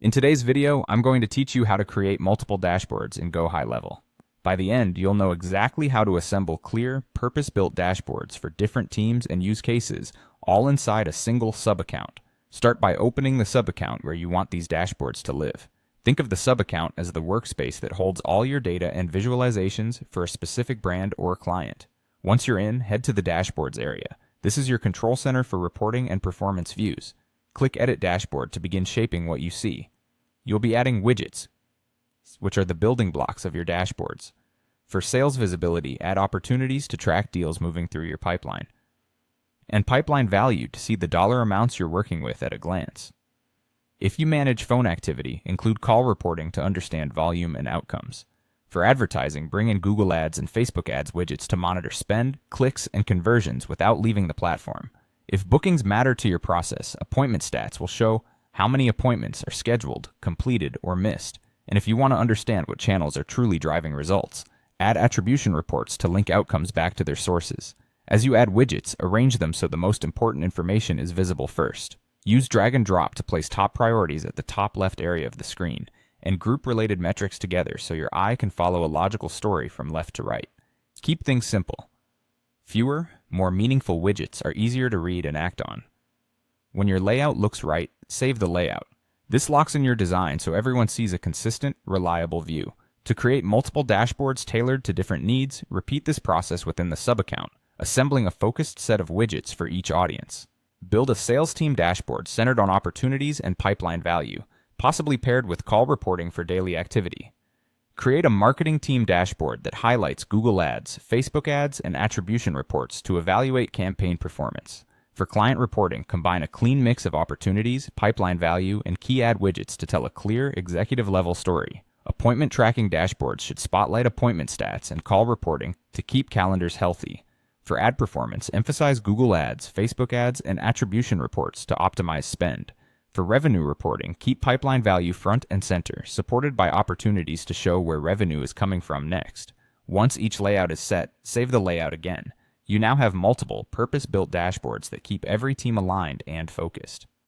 In today's video, I'm going to teach you how to create multiple dashboards in GoHighLevel. By the end, you'll know exactly how to assemble clear, purpose-built dashboards for different teams and use cases, all inside a single sub-account. Start by opening the sub-account where you want these dashboards to live. Think of the sub-account as the workspace that holds all your data and visualizations for a specific brand or client. Once you're in, head to the Dashboards area. This is your control center for reporting and performance views. Click Edit Dashboard to begin shaping what you see. You'll be adding widgets, which are the building blocks of your dashboards. For sales visibility, add opportunities to track deals moving through your pipeline, and pipeline value to see the dollar amounts you're working with at a glance. If you manage phone activity, include call reporting to understand volume and outcomes. For advertising, bring in Google Ads and Facebook Ads widgets to monitor spend, clicks, and conversions without leaving the platform. If bookings matter to your process, appointment stats will show how many appointments are scheduled, completed, or missed. And if you want to understand what channels are truly driving results, add attribution reports to link outcomes back to their sources. As you add widgets, arrange them so the most important information is visible first. Use drag and drop to place top priorities at the top left area of the screen, and group related metrics together so your eye can follow a logical story from left to right. Keep things simple. Fewer, more meaningful widgets are easier to read and act on. When your layout looks right, save the layout. This locks in your design so everyone sees a consistent, reliable view. To create multiple dashboards tailored to different needs, repeat this process within the sub-account, assembling a focused set of widgets for each audience. Build a sales team dashboard centered on opportunities and pipeline value, possibly paired with call reporting for daily activity. Create a marketing team dashboard that highlights Google Ads, Facebook Ads, and attribution reports to evaluate campaign performance. For client reporting, combine a clean mix of opportunities, pipeline value, and key ad widgets to tell a clear, executive-level story. Appointment tracking dashboards should spotlight appointment stats and call reporting to keep calendars healthy. For ad performance, emphasize Google Ads, Facebook Ads, and attribution reports to optimize spend. For revenue reporting, keep pipeline value front and center, supported by opportunities to show where revenue is coming from next. Once each layout is set, save the layout again. You now have multiple, purpose-built dashboards that keep every team aligned and focused.